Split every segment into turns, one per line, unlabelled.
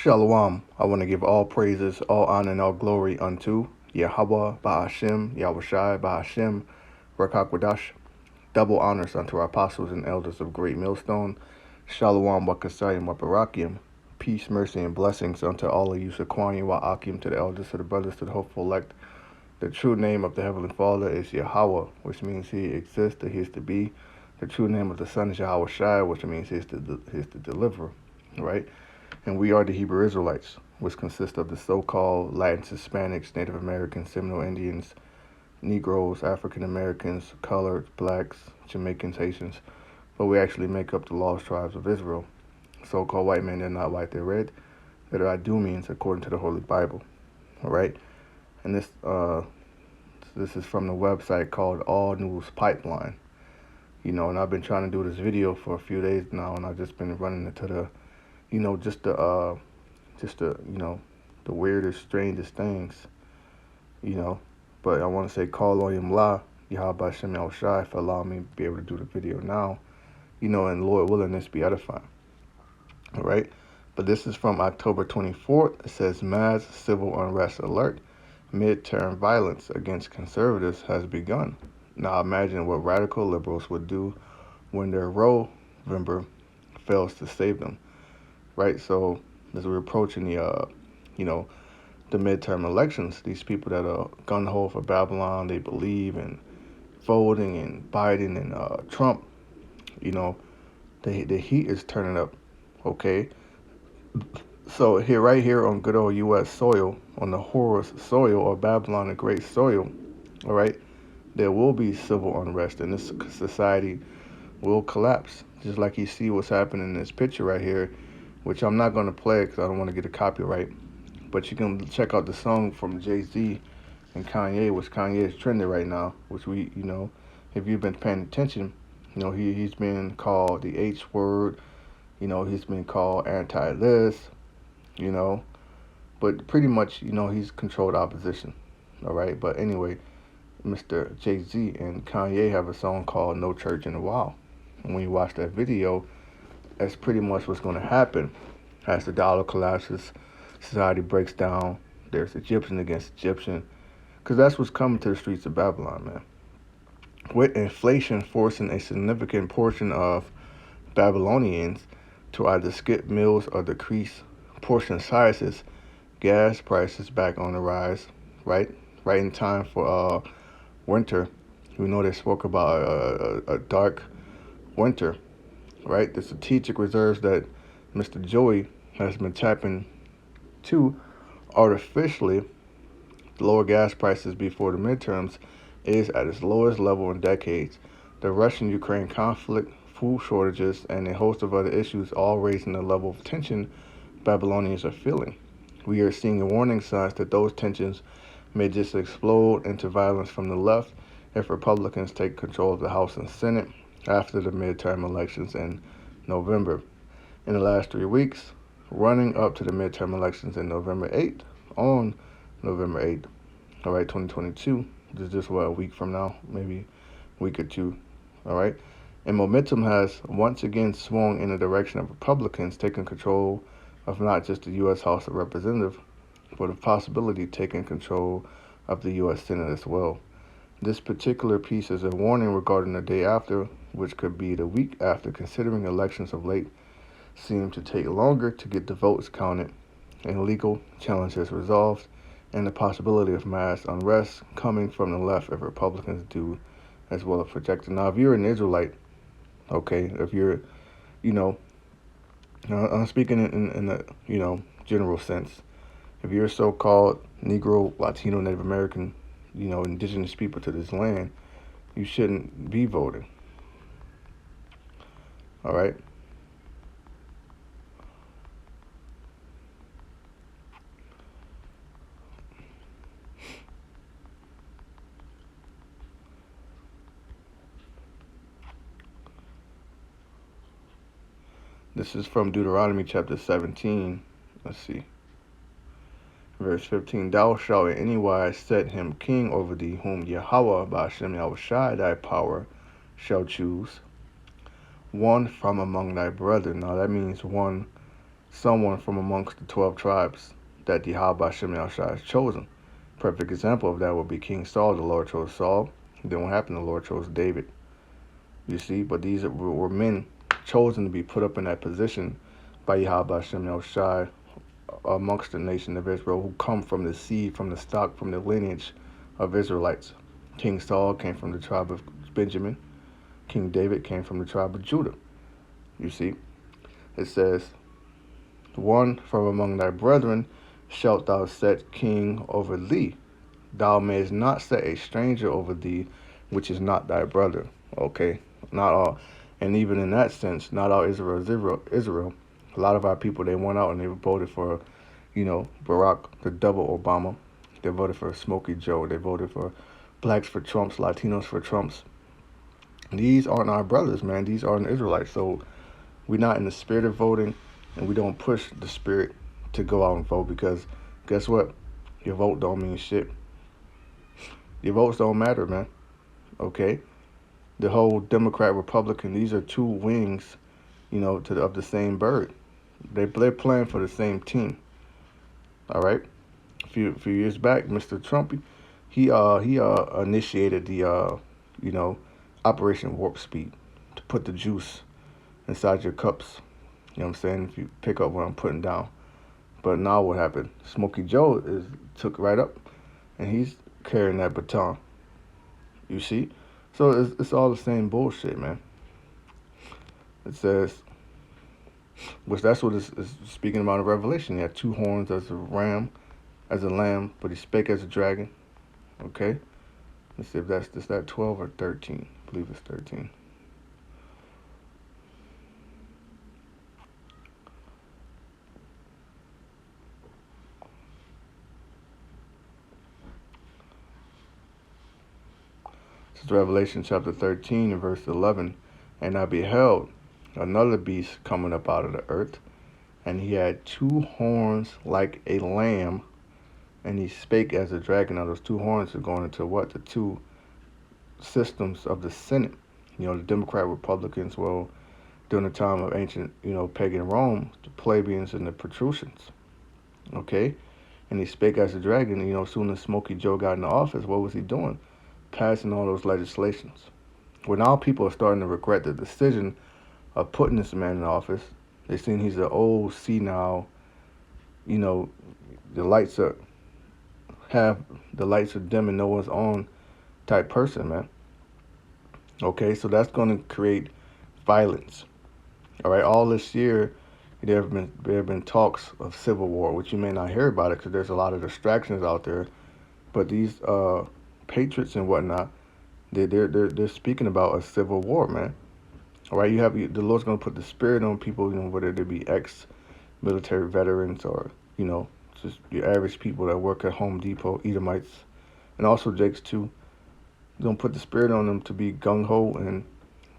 Shalawam. I want to give all praises, all honor, and all glory unto YAHAWAH BAHASHAM, YAHWASHI BAHASHAM, QADASH. Double honors unto our apostles and elders of Great Millstone. Shalawam Barakyam. Peace, mercy, and blessings unto all of you. Barakyam, to the elders, to the brothers, to the hopeful elect. The true name of the Heavenly Father is Yahweh, which means He exists, that He is to be. The true name of the Son is YAHWASHI, which means He is the deliverer, right? And we are the Hebrew Israelites, which consist of the so-called Latins, Hispanics, Native Americans, Seminole Indians, Negroes, African Americans, colored, blacks, Jamaicans, Haitians, but we actually make up the lost tribes of Israel. So-called white men, they're not white, they're red. They're Idumeans, according to the Holy Bible, all right? And this is from the website called All News Pipeline, and I've been trying to do this video for a few days now, and I've just been running into the the weirdest, strangest things, But I want to say, call on Him, Yahawah Bahashem Yahushai, for allowing me to be able to do the video now, and Lord willing, this be edifying. All right. But this is from October 24th. It says, mass civil unrest alert. Midterm violence against conservatives has begun. Now imagine what radical liberals would do when their Roe member fails to save them. Right, so as we're approaching the midterm elections, these people that are gung-ho for Babylon, they believe in voting and Biden and Trump, the heat is turning up, okay? So right here on good old U.S. soil, on the Horus soil or Babylon the Great soil, all right, there will be civil unrest and this society will collapse, just like you see what's happening in this picture right here, which I'm not going to play because I don't want to get a copyright. But you can check out the song from Jay-Z and Kanye, which Kanye is trending right now, which if you've been paying attention, he's been called the H word, he's been called anti-this, but pretty much, he's controlled opposition, all right? But anyway, Mr. Jay-Z and Kanye have a song called No Church in a While. And when you watch that video, that's pretty much what's going to happen. As the dollar collapses, society breaks down, there's Egyptian against Egyptian, because that's what's coming to the streets of Babylon, man. With inflation forcing a significant portion of Babylonians to either skip meals or decrease portion sizes, gas prices back on the rise, right? Right in time for winter. We know they spoke about a dark winter, right? The strategic reserves that Mr. Joey has been tapping to artificially lower gas prices before the midterms is at its lowest level in decades. The Russian-Ukraine conflict, food shortages, and a host of other issues all raising the level of tension Babylonians are feeling. We are seeing warning signs that those tensions may just explode into violence from the left if Republicans take control of the House and Senate after the midterm elections in November. In the last 3 weeks, running up to the midterm elections in November 8th, on November 8th, all right, 2022, this is just a week from now, maybe a week or two, all right? And momentum has once again swung in the direction of Republicans taking control of not just the U.S. House of Representatives, but of possibility taking control of the U.S. Senate as well. This particular piece is a warning regarding the day after, which could be the week after, considering elections of late seem to take longer to get the votes counted and legal challenges resolved, and the possibility of mass unrest coming from the left if Republicans do as well as projected. Now, if you're an Israelite, okay, if you're, I'm speaking in a, general sense. If you're a so-called Negro, Latino, Native American, indigenous people to this land, you shouldn't be voting. All right? This is from Deuteronomy chapter 17. Let's see. Verse 15, thou shalt in any wise set him king over thee, whom YAHAWAH BAHASHAM Yahushai thy power shall choose, one from among thy brethren. Now that means one someone from amongst the 12 tribes that the Yahawah Bahashem has chosen. Perfect example of that would be King Saul. The Lord chose Saul. Then what happened? The Lord chose David. You see, but these were men chosen to be put up in that position by Yahawah Bahashem amongst the nation of Israel, who come from the seed, from the stock, from the lineage of Israelites. King Saul came from the tribe of Benjamin. King David came from the tribe of Judah. You see, it says, one from among thy brethren shalt thou set king over thee. Thou mayest not set a stranger over thee, which is not thy brother. Okay, not all. And even in that sense, not all Israel is Israel. A lot of our people, they went out and they voted for, Barack, the double Obama. They voted for Smokey Joe. They voted for blacks for Trumps, Latinos for Trumps. These aren't our brothers, man. These aren't Israelites. So we're not in the spirit of voting, and we don't push the spirit to go out and vote, because guess what? Your vote don't mean shit. Your votes don't matter, man. Okay? The whole Democrat, Republican, these are two wings, of the same bird. They're playing for the same team. All right? A few years back, Mr. Trump, he initiated the Operation Warp Speed to put the juice inside your cups. You know what I'm saying? If you pick up what I'm putting down. But now what happened? Smokey Joe took right up, and he's carrying that baton. You see? So it's all the same bullshit, man. It says, which that's what it's speaking about in Revelation. He had two horns as a ram, as a lamb, but he spake as a dragon. Okay? Let's see if is that 12 or 13. I believe it's 13. This is Revelation chapter 13 and verse 11. And I beheld another beast coming up out of the earth, and he had two horns like a lamb, and he spake as a dragon. Now those two horns are going into what? The two systems of the Senate. The Democrat, Republicans, well, during the time of ancient, pagan Rome, the plebeians and the patricians. Okay? And he spake as a dragon. As soon as Smokey Joe got in the office, what was he doing? Passing all those legislations. Well, now people are starting to regret the decision of putting this man in office. They're seeing he's an old, senile, the lights are dim and no one's on type person, man. Okay, so that's going to create violence. All right, all this year there have been talks of civil war, which you may not hear about it because there's a lot of distractions out there. But these patriots and whatnot, they're speaking about a civil war, man. All right, the Lord's going to put the spirit on people, whether they be ex-military veterans or just your average people that work at Home Depot, Edomites, and also Jakes too. He's going to put the spirit on them to be gung-ho and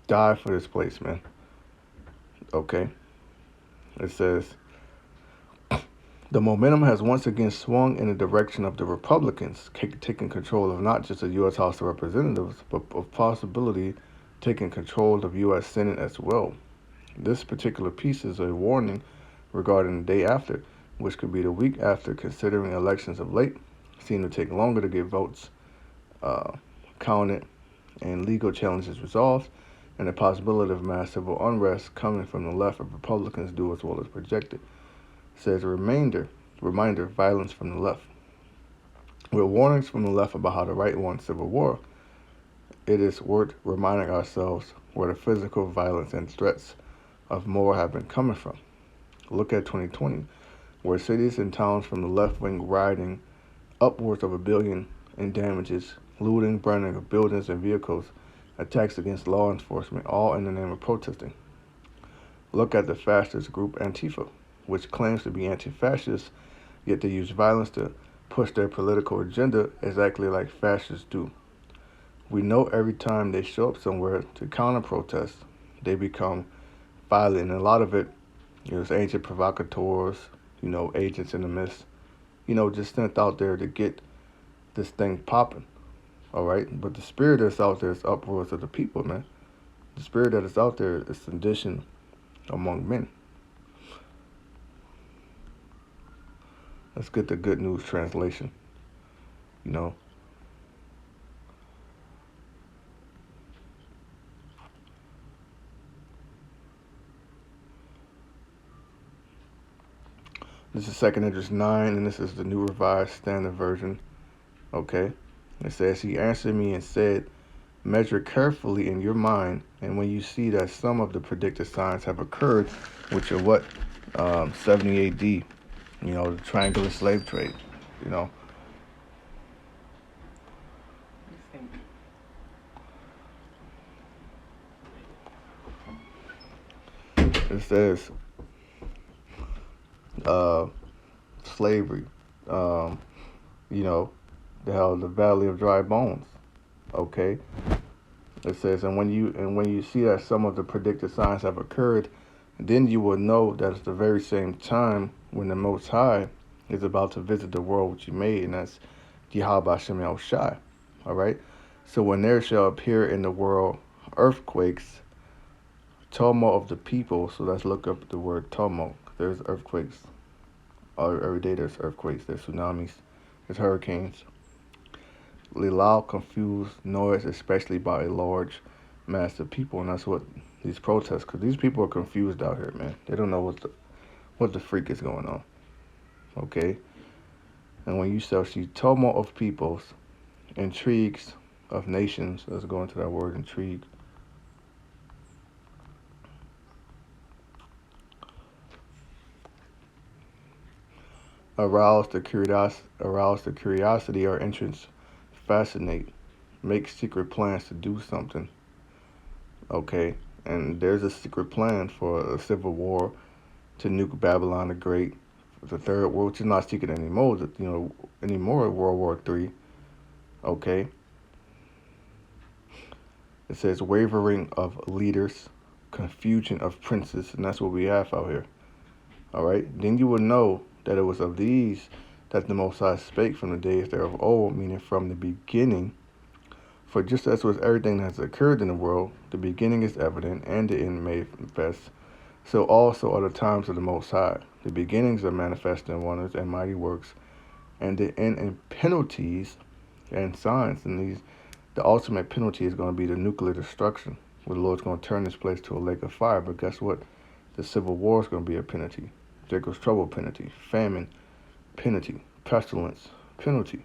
die for this place, man. Okay. It says, the momentum has once again swung in the direction of the Republicans taking control of not just the U.S. House of Representatives, but of possibility taking control of U.S. Senate as well. This particular piece is a warning regarding the day after, which could be the week after, considering elections of late seem to take longer to get votes counted and legal challenges resolved, and the possibility of mass civil unrest coming from the left if Republicans do as well as projected. It says a reminder, violence from the left. With warnings from the left about how the right wants civil war, it is worth reminding ourselves where the physical violence and threats of more have been coming from. Look at 2020, where cities and towns from the left wing rioting upwards of $1 billion in damages, looting, burning of buildings and vehicles, attacks against law enforcement, all in the name of protesting. Look at the fascist group Antifa, which claims to be anti-fascist, yet they use violence to push their political agenda exactly like fascists do. We know every time they show up somewhere to counter-protest, they become violent, and a lot of it is ancient provocateurs, agents in the mist, just sent out there to get this thing popping. All right, but the spirit that's out there is uproars of the people, man. The spirit that is out there is sedition among men. Let's get the Good News translation. You know, this is 2nd Esdras 9, and this is the New Revised Standard Version. Okay, it says, he answered me and said, measure carefully in your mind, and when you see that some of the predicted signs have occurred, which are what, 70 AD, you know, the triangular slave trade, you know. It says, slavery, you know, the Valley of Dry Bones. Okay, it says, and when you see that some of the predicted signs have occurred, then you will know that it's the very same time when the Most High is about to visit the world which He made, and that's YAHAWAH BAHASHAM. All right. So when there shall appear in the world earthquakes, tumult of the people. So let's look up the word tumult. There's earthquakes. Every day there's earthquakes. There's tsunamis. There's hurricanes. Loud, confused noise, especially by a large mass of people, and that's what these protests. Because these people are confused out here, man. They don't know what the freak is going on. Okay. And when you shall see tumult of peoples, intrigues of nations. Let's go into that word, intrigue. Arouse the curiosity or interest, fascinate, make secret plans to do something. Okay, and there's a secret plan for a civil war to nuke Babylon the Great, the third world, which is not secret anymore. Anymore World War III. Okay. It says wavering of leaders, confusion of princes, and that's what we have out here. All right. Then you will know that it was of these that the Most High spake from the days thereof old, meaning from the beginning. For just as with everything that has occurred in the world, the beginning is evident and the end made manifest, so also are the times of the Most High. The beginnings are manifest in wonders and mighty works, and the end in penalties and signs. And the ultimate penalty is going to be the nuclear destruction, where the Lord's going to turn this place to a lake of fire. But guess what? The civil war is going to be a penalty. Jacob's trouble penalty, famine penalty, pestilence penalty.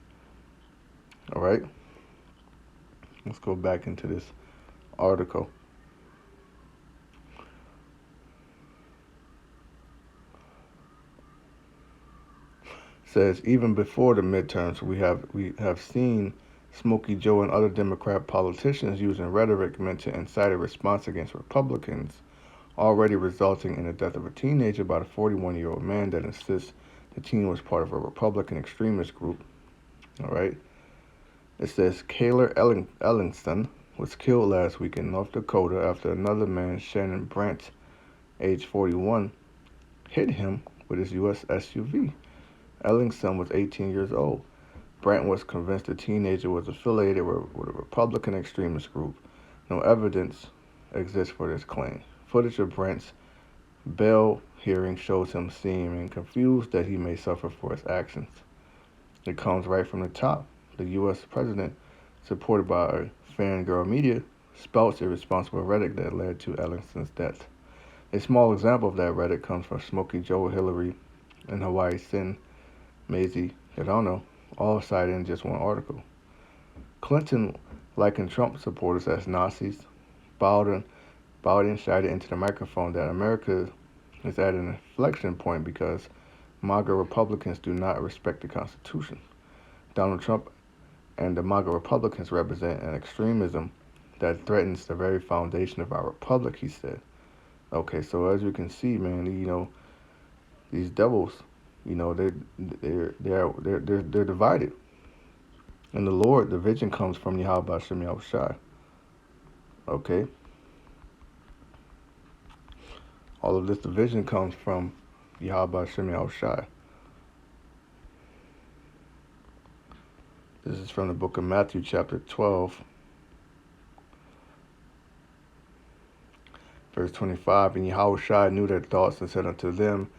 All right. Let's go back into this article. It says even before the midterms, we have seen Smokey Joe and other Democrat politicians using rhetoric meant to incite a response against Republicans, already resulting in the death of a teenager by a 41-year-old man that insists the teen was part of a Republican extremist group. All right. It says Kaylor Ellingston was killed last week in North Dakota after another man, Shannon Brandt, age 41, hit him with his U.S. SUV. Ellingston was 18 years old. Brandt was convinced the teenager was affiliated with a Republican extremist group. No evidence exists for this claim. Footage of Brandt's bail hearing shows him seeming confused that he may suffer for his actions. It comes right from the top. The U.S. president, supported by fangirl media, spouts irresponsible rhetoric that led to Ellingston's death. A small example of that rhetoric comes from Smokey Joe, Hillary, and Hawaii Sin, Maisie, Hirono, all cited in just one article. Clinton likened Trump supporters as Nazis. Biden shouted into the microphone that America is at an inflection point because MAGA Republicans do not respect the Constitution. Donald Trump and the MAGA Republicans represent an extremism that threatens the very foundation of our republic, he said. Okay, so as you can see, man, these devils, they're divided. And the Lord, the vision comes from YAHAWAH BAHASHAM. Okay. All of this division comes from YAHAWAH BAHASHAM. This is from the book of Matthew, chapter 12, verse 25. And Yahushua knew their thoughts and said unto them,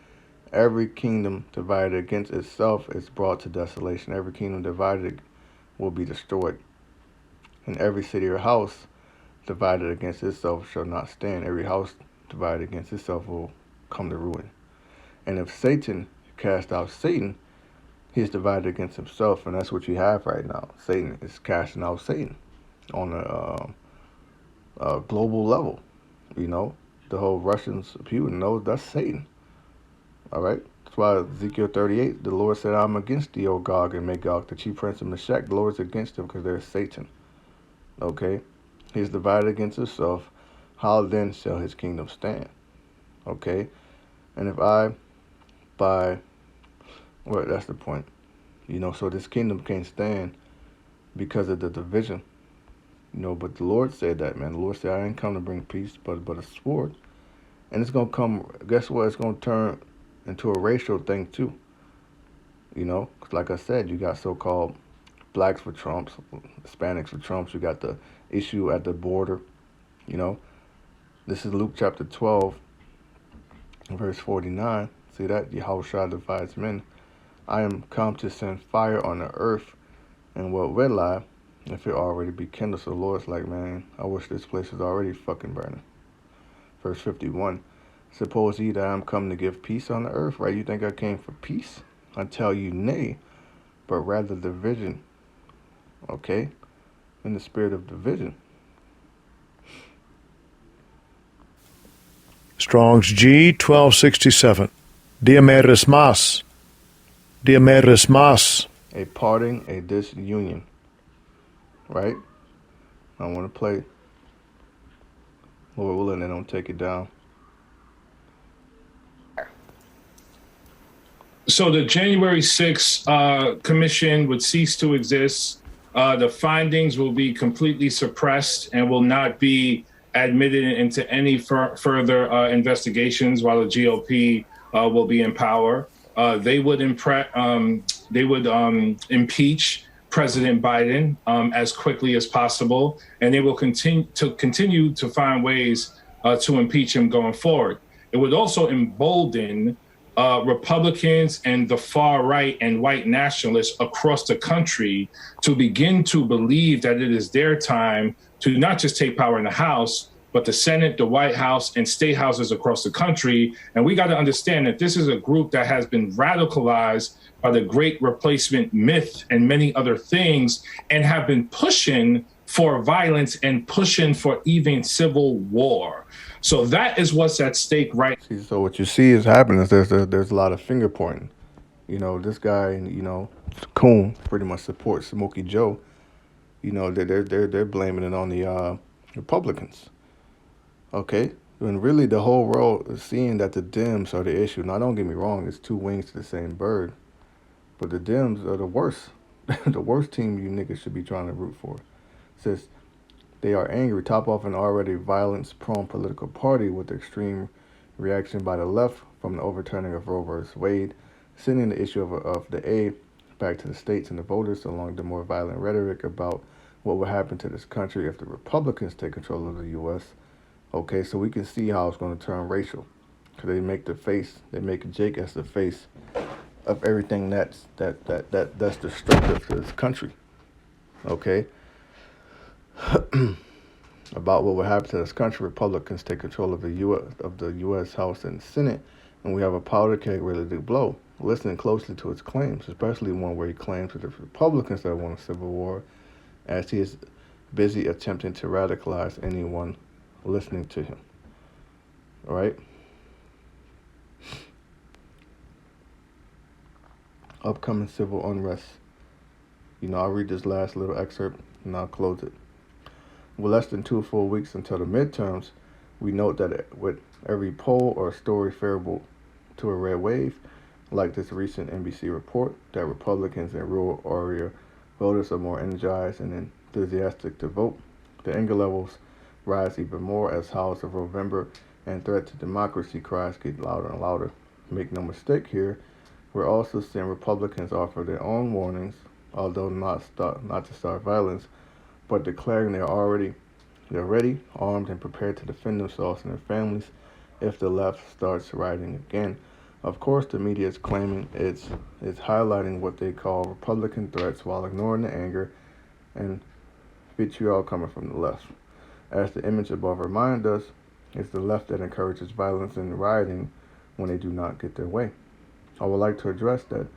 Every kingdom divided against itself is brought to desolation. Every kingdom divided will be destroyed. And every city or house divided against itself shall not stand. Every house divided against itself will come to ruin. And if Satan cast out Satan, he's divided against himself, and that's what you have right now. Satan is casting out Satan on a global level. You know, the whole Russians, Putin knows that's Satan. All right. That's why Ezekiel 38, the Lord said, "I'm against thee, O Gog and Magog, the chief prince of Meshach." The Lord's against him because there's Satan. Okay. He's divided against himself. How then shall his kingdom stand? Okay. And if I by well, that's the point. You know, so this kingdom can't stand because of the division. You know, but the Lord said that, man. The Lord said, I ain't come to bring peace, but a sword. And it's going to come, guess what? It's going to turn into a racial thing, too. You know, 'cause like I said, you got so-called blacks for Trumps, Hispanics for Trumps. You got the issue at the border, you know. This is Luke chapter 12, verse 49. See that? Yahawashi divides men. I am come to send fire on the earth, and what will I if it already be kindled? So the Lord's like, man, I wish this place was already fucking burning. Verse 51, suppose ye that I'm come to give peace on the earth, right? You think I came for peace? I tell you, nay, but rather division, okay? In the spirit of division.
Strong's G 1267. Diameris mas. Diameris mas.
A parting, a disunion, right? I want to play Lord willing, they don't take it down.
So the January 6th commission would cease to exist. The findings will be completely suppressed and will not be admitted into any further investigations while the GOP will be in power. They would impeach President Biden as quickly as possible, and they will continue to find ways to impeach him going forward. It would also embolden Republicans and the far right and white nationalists across the country to begin to believe that it is their time to not just take power in the House, but the Senate, the White House, and state houses across the country. And we got to understand that this is a group that has been radicalized by the Great Replacement myth and many other things, and have been pushing for violence and pushing for even civil war. So that is what's at stake right
now. So what you see is happening is there's a lot of finger pointing. You know, this guy, you know, Coon pretty much supports Smokey Joe. You know, they're blaming it on the Republicans. Okay, when really the whole world is seeing that the Dems are the issue. Now, don't get me wrong, it's two wings to the same bird, but the Dems are the worst, the worst team you niggas should be trying to root for. It says they are angry, top off an already violence-prone political party with extreme reaction by the left from the overturning of Roe v. Wade, sending the issue of the aid back to the states and the voters, along the more violent rhetoric about what will happen to this country if the Republicans take control of the U.S. Okay, so we can see how it's going to turn racial, because they make Jake as the face of everything that's destructive to this country. Okay, about what will happen to this country, Republicans take control of the U.S. House and Senate, and we have a powder keg ready to blow. Listening closely to his claims, especially one where he claims that the Republicans that won a civil war, as he is busy attempting to radicalize anyone listening to him. All right. Upcoming civil unrest. You know, I'll read this last little excerpt and I'll close it. With less than 2 full weeks until the midterms, we note that with every poll or story favorable to a red wave, like this recent NBC report, that Republicans and rural area voters are more energized and enthusiastic to vote, the anger levels rise even more as howls of November and threat to democracy cries get louder and louder. Make no mistake here, we're also seeing Republicans offer their own warnings, although not to start violence, but declaring they're ready, armed, and prepared to defend themselves and their families if the left starts rioting again. Of course, the media is claiming it's highlighting what they call Republican threats while ignoring the anger and vitriol coming from the left. As the image above reminds us, it's the left that encourages violence and rioting when they do not get their way. I would like to address that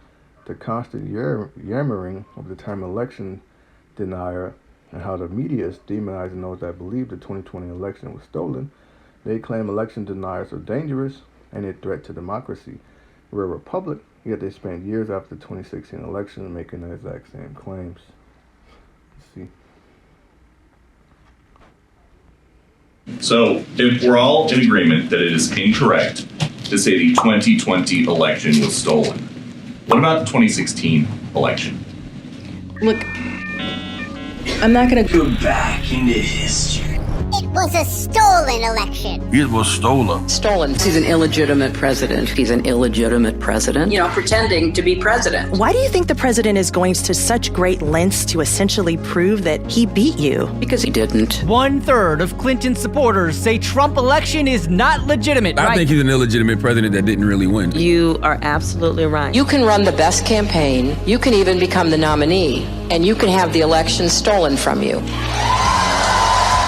the constant yammering of the term election denier and how the media is demonizing those that believe the 2020 election was stolen. They claim election deniers are dangerous and a threat to democracy. We're a republic, yet they spent years after the 2016 election making the exact same claims. Let's see.
So, if we're all in agreement that it is incorrect to say the 2020 election was stolen, what about the 2016 election?
Look, I'm not going to
go back into history.
It was a stolen election.
It was stolen.
Stolen. He's an illegitimate president. He's an illegitimate president.
Pretending to be president.
Why do you think the president is going to such great lengths to essentially prove that he beat you?
Because he didn't.
1/3 of Clinton supporters say Trump election is not legitimate.
I think he's an illegitimate president that didn't really win.
You are absolutely right.
You can run the best campaign. You can even become the nominee. And you can have the election stolen from you.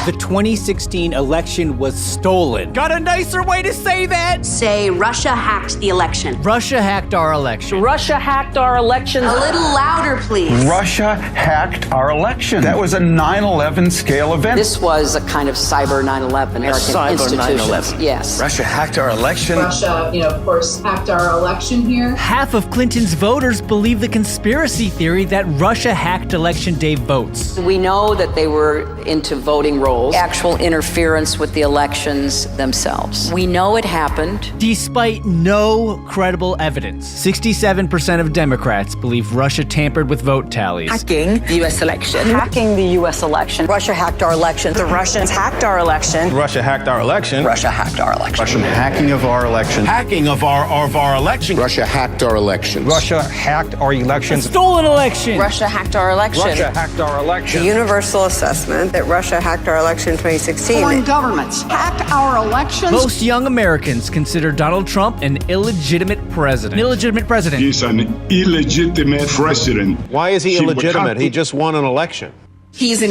The 2016 election was stolen. Got a nicer way to say that?
Say Russia hacked the election.
Russia hacked our election.
Russia hacked our elections.
A little louder, please.
Russia hacked our election. That was a 9/11 scale event.
This was a kind of cyber 9/11. American
cyber
institutions.
9/11.
Yes.
Russia hacked our election.
Russia, of course, hacked our election here.
Half of Clinton's voters believe the conspiracy theory that Russia hacked election day votes.
We know that they were into voting rolls. Actual interference with the elections themselves. We know it happened.
Despite no credible evidence, 67% of Democrats believe Russia tampered with vote tallies.
Hacking the U.S. election.
Hacking the U.S. election.
Russia hacked our election. The Russians hacked our election.
Russia hacked our election.
Russia hacked our election.
Russian hacking of our election.
Hacking of our election.
Russia hacked our elections.
Russia hacked our elections.
Stolen election.
Russia hacked our election.
Russia hacked our election.
The universal assessment that Russia hacked our election in 2016.
Foreign governments hack our elections.
Most young Americans consider Donald Trump an illegitimate president.
He's an illegitimate president.
Why is he illegitimate? He just won an election.
He's an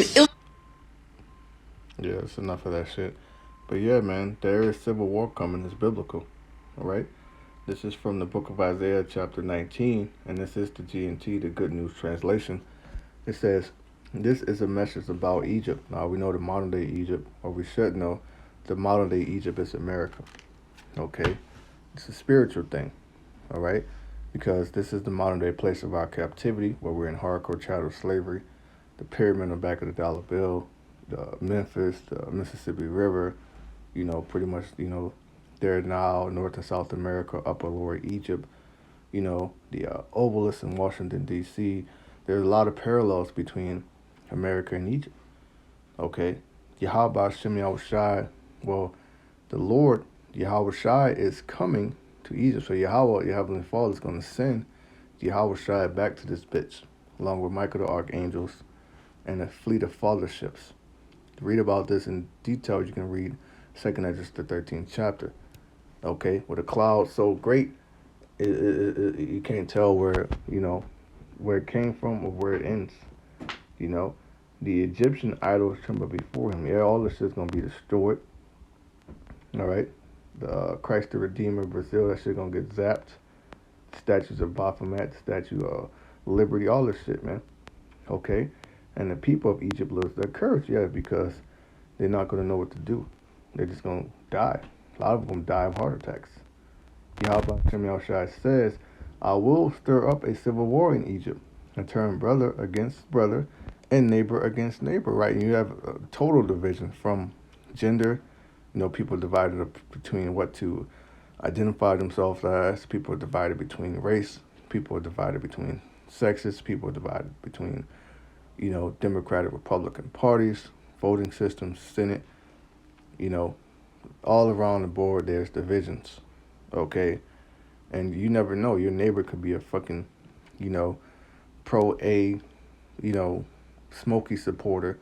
Yeah, it's enough of that shit. But yeah, man, there is civil war coming. It's biblical. All right? This is from the book of Isaiah, chapter 19, and this is the G&T, the Good News Translation. It says, this is a message about Egypt. Now, we know the modern-day Egypt, or we should know the modern-day Egypt is America. Okay? It's a spiritual thing. All right? Because this is the modern-day place of our captivity, where we're in hardcore chattel slavery, the pyramid on the back of the dollar bill, the Memphis, the Mississippi River, pretty much, there now, North and South America, Upper Lower Egypt, the obelisk in Washington, D.C. There's a lot of parallels between America and Egypt. Okay? YAHAWAH BAHASHAM, well, the Lord, YAHAWASHI, is coming to Egypt. So Yahweh, your Heavenly Father, is going to send YAHAWASHI back to this bitch, along with Michael the Archangels and a fleet of father ships. To read about this in detail, you can read 2nd Esdras, the 13th chapter. Okay? With a cloud so great, you can't tell where, where it came from or where it ends. The Egyptian idols tremble before him. Yeah, all this shit's going to be destroyed. All right? The Christ the Redeemer, Brazil, that shit going to get zapped. Statues of Baphomet, statue of Liberty, all this shit, man. Okay? And the people of Egypt lose their courage, yeah, because they're not going to know what to do. They're just going to die. A lot of them die of heart attacks. YAHWAH says, I will stir up a civil war in Egypt and turn brother against brother and neighbor against neighbor, right? And you have a total division from gender. People divided up between what to identify themselves as. People are divided between race. People are divided between sexes. People are divided between, Democratic, Republican parties, voting systems, Senate. All around the board, there's divisions, okay? And you never know. Your neighbor could be a fucking, pro-A, Smokey supporter,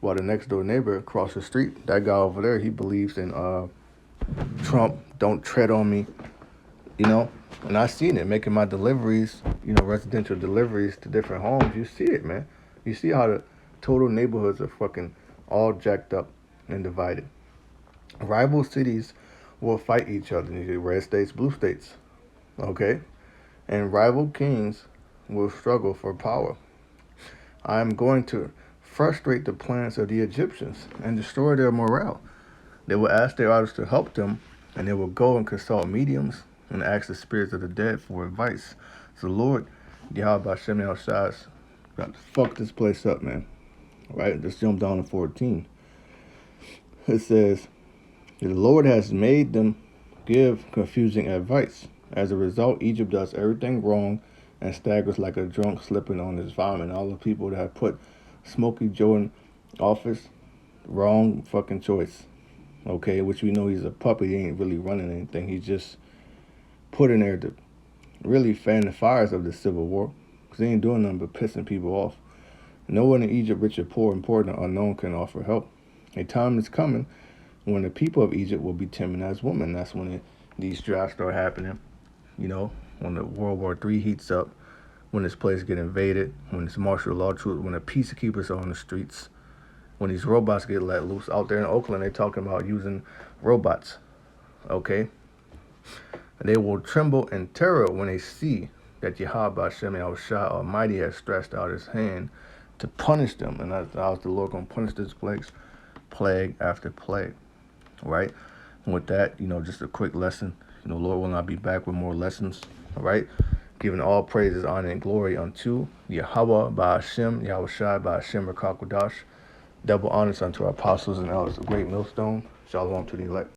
while the next door neighbor across the street, that guy over there, he believes in Trump, don't tread on me, You know, and I seen it making my deliveries, you know, residential deliveries to different homes. You see it, man. You see how the total neighborhoods are fucking all jacked up and divided. Rival cities will fight each other. Red states, blue states. Okay? And rival kings will struggle for power. I am going to frustrate the plans of the Egyptians and destroy their morale. They will ask their idols to help them, and they will go and consult mediums and ask the spirits of the dead for advice. So Lord, YAHAWAH BAHASHAM Yahawashi, got to fuck this place up, man. All right, let's jump down to 14. It says, the Lord has made them give confusing advice. As a result, Egypt does everything wrong and staggers like a drunk slipping on his vomit. All the people that have put Smokey Joe in office, wrong fucking choice. Okay, which we know he's a puppet. He ain't really running anything. He's just put in there to really fan the fires of the civil war, because he ain't doing nothing but pissing people off. No one in Egypt, rich or poor, important or unknown, can offer help. A time is coming when the people of Egypt will be timid as women. That's when these drafts start happening. You know, when the World War III heats up, when this place get invaded, when it's martial law troops, when the peacekeepers are on the streets, when these robots get let loose. Out there in Oakland, they're talking about using robots. Okay? And they will tremble in terror when they see that YAHAWAH BAHASHAM Yahawashi Almighty has stretched out his hand to punish them. And that's how the Lord going to punish this plague after plague. Right? And with that, you know, just a quick lesson. You know, Lord will not be back with more lessons. All right? Giving all praises, honor, and glory unto YAHAWAH BAHASHAM Yahawashi BAHASHAM QADASH. Double honors unto our apostles and elders of Great Millstone. Shalom to the elect.